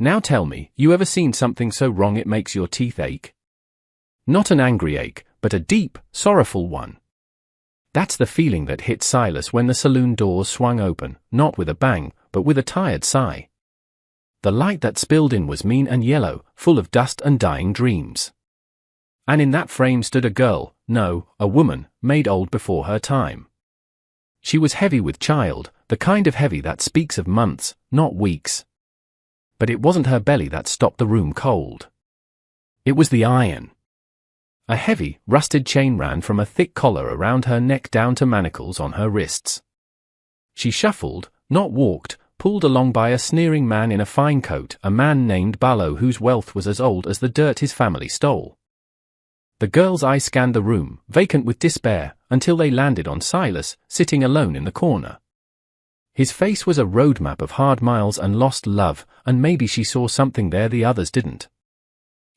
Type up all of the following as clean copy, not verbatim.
Now tell me, you ever seen something so wrong it makes your teeth ache? Not an angry ache, but a deep, sorrowful one. That's the feeling that hit Silas when the saloon doors swung open, not with a bang, but with a tired sigh. The light that spilled in was mean and yellow, full of dust and dying dreams. And in that frame stood a girl, no, a woman, made old before her time. She was heavy with child, the kind of heavy that speaks of months, not weeks. But it wasn't her belly that stopped the room cold. It was the iron. A heavy, rusted chain ran from a thick collar around her neck down to manacles on her wrists. She shuffled, not walked, pulled along by a sneering man in a fine coat, a man named Salo whose wealth was as old as the dirt his family stole. The girl's eye scanned the room, vacant with despair, until they landed on Silas, sitting alone in the corner. His face was a roadmap of hard miles and lost love, and maybe she saw something there the others didn't.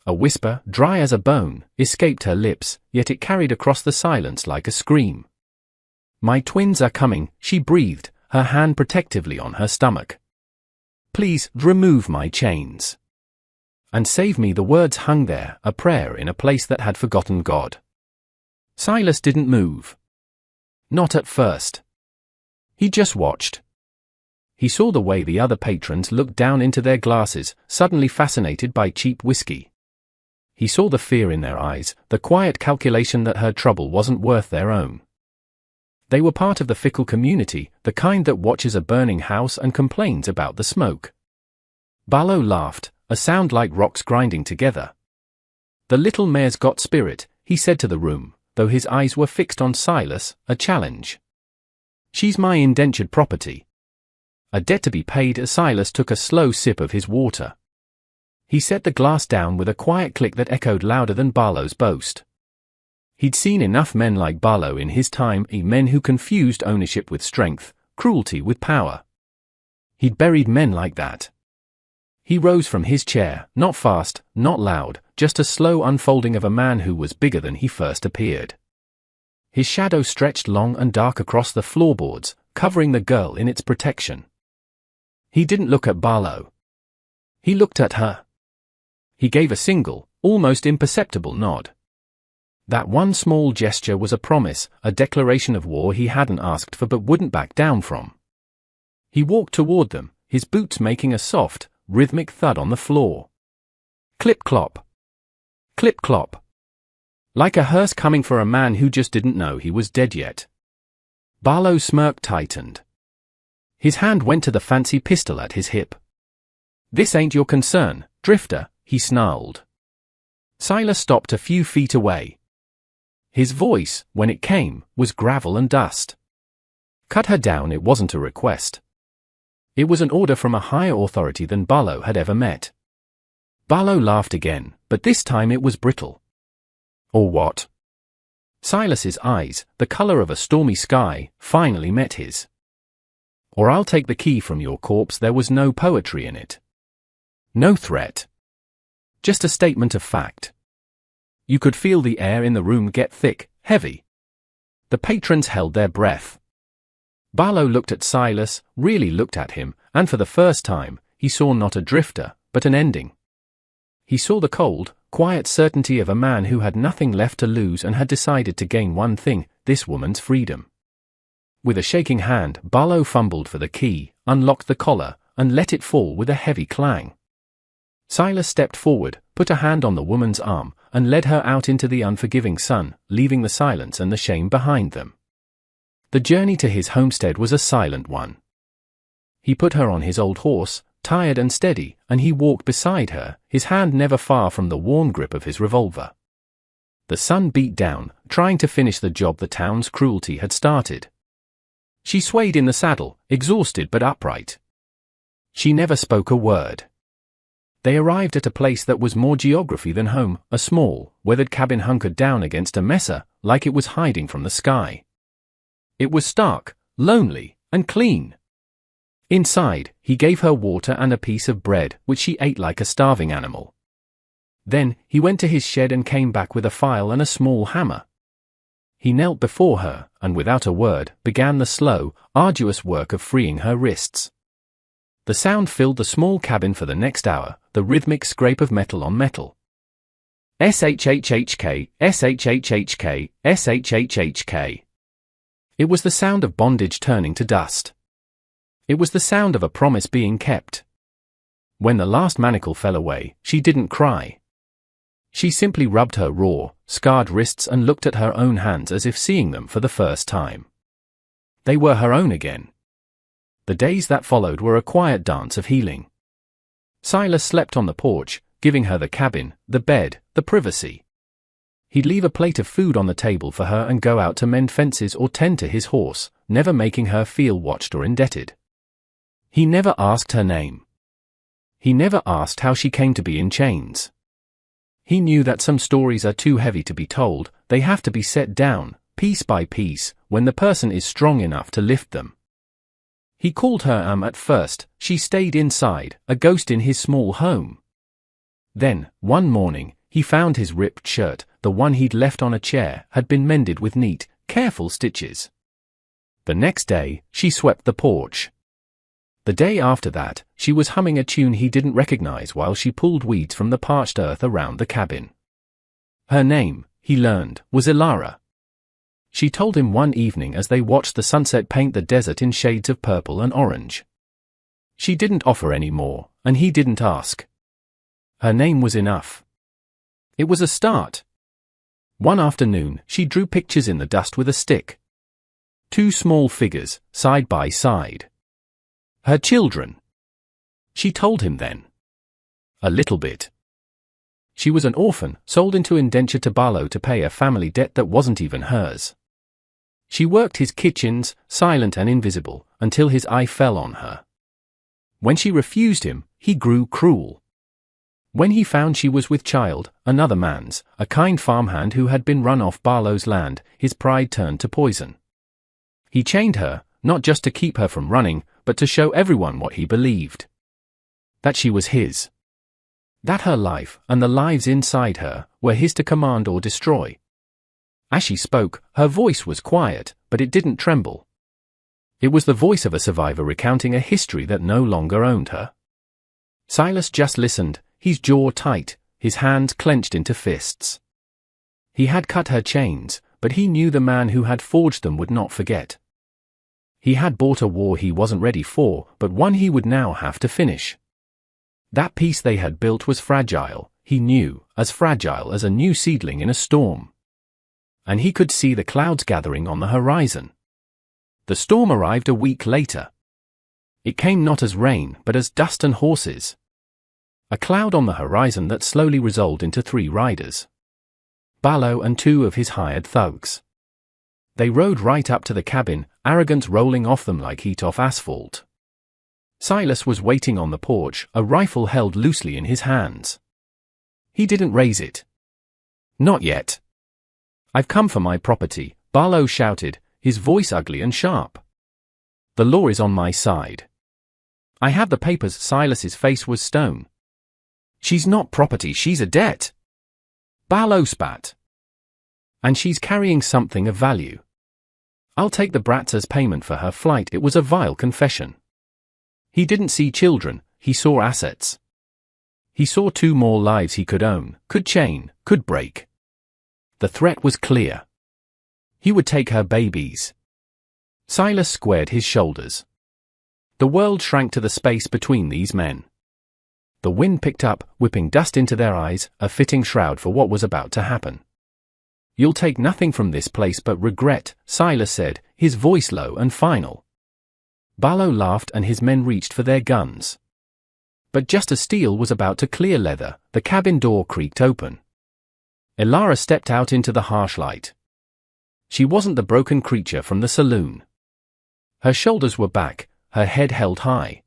A whisper, dry as a bone, escaped her lips, yet it carried across the silence like a scream. "My twins are coming," she breathed, her hand protectively on her stomach. "Please, remove my chains. And save me." The words hung there, a prayer in a place that had forgotten God. Silas didn't move. Not at first. He just watched. He saw the way the other patrons looked down into their glasses, suddenly fascinated by cheap whiskey. He saw the fear in their eyes, the quiet calculation that her trouble wasn't worth their own. They were part of the fickle community, the kind that watches a burning house and complains about the smoke. Salo laughed, a sound like rocks grinding together. "The little mare's got spirit," he said to the room, though his eyes were fixed on Silas, a challenge. "She's my indentured property. A debt to be paid." As Silas took a slow sip of his water, he set the glass down with a quiet click that echoed louder than Salo's boast. He'd seen enough men like Salo in his time, men who confused ownership with strength, cruelty with power. He'd buried men like that. He rose from his chair, not fast, not loud, just a slow unfolding of a man who was bigger than he first appeared. His shadow stretched long and dark across the floorboards, covering the girl in its protection. He didn't look at Salo. He looked at her. He gave a single, almost imperceptible nod. That one small gesture was a promise, a declaration of war he hadn't asked for but wouldn't back down from. He walked toward them, his boots making a soft, rhythmic thud on the floor. Clip-clop. Clip-clop. Like a hearse coming for a man who just didn't know he was dead yet. Salo's smirk tightened. His hand went to the fancy pistol at his hip. "This ain't your concern, drifter," he snarled. Silas stopped a few feet away. His voice, when it came, was gravel and dust. "Cut her down." It wasn't a request. It was an order from a higher authority than Salo had ever met. Salo laughed again, but this time it was brittle. "Or what?" Silas's eyes, the color of a stormy sky, finally met his. "Or I'll take the key from your corpse." There was no poetry in it. No threat. Just a statement of fact. You could feel the air in the room get thick, heavy. The patrons held their breath. Salo looked at Silas, really looked at him, and for the first time, he saw not a drifter, but an ending. He saw the cold, quiet certainty of a man who had nothing left to lose and had decided to gain one thing, this woman's freedom. With a shaking hand, Salo fumbled for the key, unlocked the collar, and let it fall with a heavy clang. Silas stepped forward, put a hand on the woman's arm, and led her out into the unforgiving sun, leaving the silence and the shame behind them. The journey to his homestead was a silent one. He put her on his old horse, tired and steady, and he walked beside her, his hand never far from the warm grip of his revolver. The sun beat down, trying to finish the job the town's cruelty had started. She swayed in the saddle, exhausted but upright. She never spoke a word. They arrived at a place that was more geography than home, a small, weathered cabin hunkered down against a mesa, like it was hiding from the sky. It was stark, lonely, and clean. Inside, he gave her water and a piece of bread, which she ate like a starving animal. Then, he went to his shed and came back with a file and a small hammer. He knelt before her, and without a word, began the slow, arduous work of freeing her wrists. The sound filled the small cabin for the next hour, the rhythmic scrape of metal on metal. SHHHK, SHHHK, SHHHK. It was the sound of bondage turning to dust. It was the sound of a promise being kept. When the last manacle fell away, she didn't cry. She simply rubbed her raw, scarred wrists and looked at her own hands as if seeing them for the first time. They were her own again. The days that followed were a quiet dance of healing. Silas slept on the porch, giving her the cabin, the bed, the privacy. He'd leave a plate of food on the table for her and go out to mend fences or tend to his horse, never making her feel watched or indebted. He never asked her name. He never asked how she came to be in chains. He knew that some stories are too heavy to be told, they have to be set down, piece by piece, when the person is strong enough to lift them. He called her at first, she stayed inside, a ghost in his small home. Then, one morning, he found his ripped shirt, the one he'd left on a chair, had been mended with neat, careful stitches. The next day, she swept the porch. The day after that, she was humming a tune he didn't recognize while she pulled weeds from the parched earth around the cabin. Her name, he learned, was Ilara. She told him one evening as they watched the sunset paint the desert in shades of purple and orange. She didn't offer any more, and he didn't ask. Her name was enough. It was a start. One afternoon, she drew pictures in the dust with a stick. 2 small figures, side by side. Her children. She told him then. A little bit. She was an orphan, sold into indenture to Barlow to pay a family debt that wasn't even hers. She worked his kitchens, silent and invisible, until his eye fell on her. When she refused him, he grew cruel. When he found she was with child, another man's, a kind farmhand who had been run off Barlow's land, his pride turned to poison. He chained her, not just to keep her from running, but to show everyone what he believed. That she was his. That her life, and the lives inside her, were his to command or destroy. As she spoke, her voice was quiet, but it didn't tremble. It was the voice of a survivor recounting a history that no longer owned her. Silas just listened, his jaw tight, his hands clenched into fists. He had cut her chains, but he knew the man who had forged them would not forget. He had bought a war he wasn't ready for, but one he would now have to finish. That peace they had built was fragile, he knew, as fragile as a new seedling in a storm. And he could see the clouds gathering on the horizon. The storm arrived a week later. It came not as rain, but as dust and horses. A cloud on the horizon that slowly resolved into 3 riders. Barlow and 2 of his hired thugs. They rode right up to the cabin, arrogance rolling off them like heat off asphalt. Silas was waiting on the porch, a rifle held loosely in his hands. He didn't raise it. Not yet. "I've come for my property," Barlow shouted, his voice ugly and sharp. "The law is on my side. I have the papers." Silas's face was stone. "She's not property, she's a debt." Barlow spat. "And she's carrying something of value. I'll take the brats as payment for her flight." It was a vile confession. He didn't see children, he saw assets. He saw 2 more lives he could own, could chain, could break. The threat was clear. He would take her babies. Silas squared his shoulders. The world shrank to the space between these men. The wind picked up, whipping dust into their eyes, a fitting shroud for what was about to happen. "You'll take nothing from this place but regret," Silas said, his voice low and final. Barlow laughed and his men reached for their guns. But just as steel was about to clear leather, the cabin door creaked open. Ilara stepped out into the harsh light. She wasn't the broken creature from the saloon. Her shoulders were back, her head held high.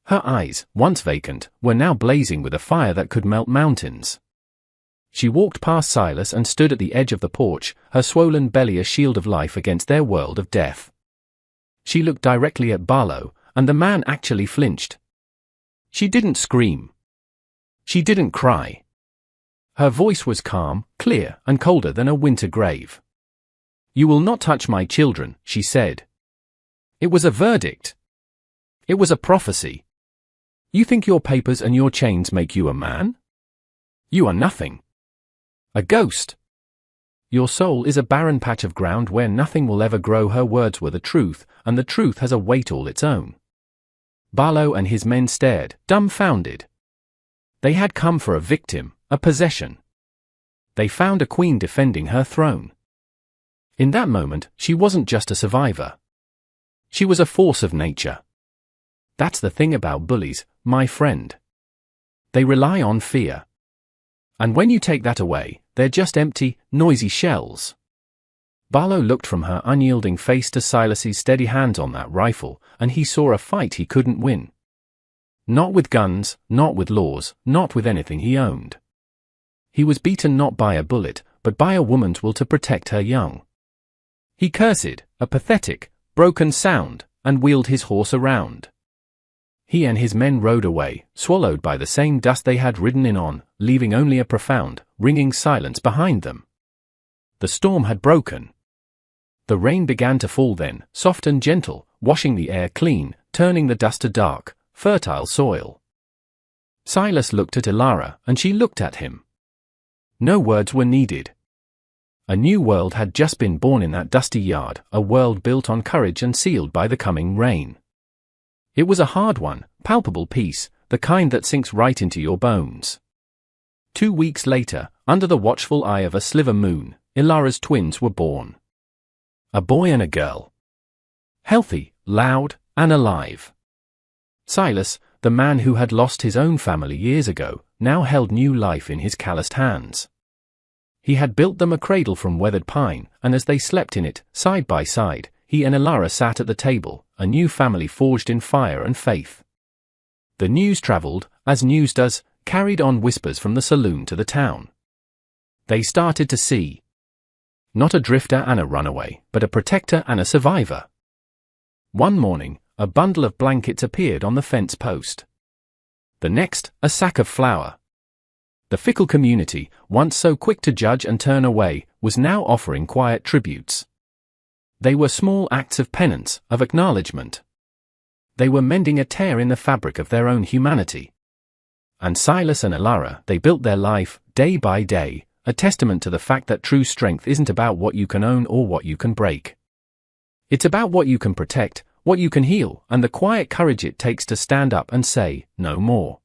Her eyes, once vacant, were now blazing with a fire that could melt mountains. She walked past Silas and stood at the edge of the porch, her swollen belly a shield of life against their world of death. She looked directly at Barlow, and the man actually flinched. She didn't scream. She didn't cry. Her voice was calm, clear, and colder than a winter grave. "You will not touch my children," she said. It was a verdict. It was a prophecy. You think your papers and your chains make you a man? You are nothing. A ghost. Your soul is a barren patch of ground where nothing will ever grow. Her words were the truth, and the truth has a weight all its own. Barlow and his men stared, dumbfounded. They had come for a victim, a possession. They found a queen defending her throne. In that moment, she wasn't just a survivor. She was a force of nature. That's the thing about bullies, my friend. They rely on fear. And when you take that away, they're just empty, noisy shells. Barlow looked from her unyielding face to Silas's steady hands on that rifle, and he saw a fight he couldn't win. Not with guns, not with laws, not with anything he owned. He was beaten not by a bullet, but by a woman's will to protect her young. He cursed, a pathetic, broken sound, and wheeled his horse around. He and his men rode away, swallowed by the same dust they had ridden in on, leaving only a profound, ringing silence behind them. The storm had broken. The rain began to fall then, soft and gentle, washing the air clean, turning the dust to dark, fertile soil. Silas looked at Ilara, and she looked at him. No words were needed. A new world had just been born in that dusty yard, a world built on courage and sealed by the coming rain. It was a hard one, palpable peace, the kind that sinks right into your bones. 2 weeks later, under the watchful eye of a sliver moon, Ilara's twins were born. A boy and a girl. Healthy, loud, and alive. Silas, the man who had lost his own family years ago, now held new life in his calloused hands. He had built them a cradle from weathered pine, and as they slept in it, side by side, he and Ilara sat at the table, a new family forged in fire and faith. The news traveled, as news does, carried on whispers from the saloon to the town. They started to see. Not a drifter and a runaway, but a protector and a survivor. One morning, a bundle of blankets appeared on the fence post. The next, a sack of flour. The fickle community, once so quick to judge and turn away, was now offering quiet tributes. They were small acts of penance, of acknowledgement. They were mending a tear in the fabric of their own humanity. And Silas and Ilara, they built their life, day by day, a testament to the fact that true strength isn't about what you can own or what you can break. It's about what you can protect, what you can heal, and the quiet courage it takes to stand up and say, no more.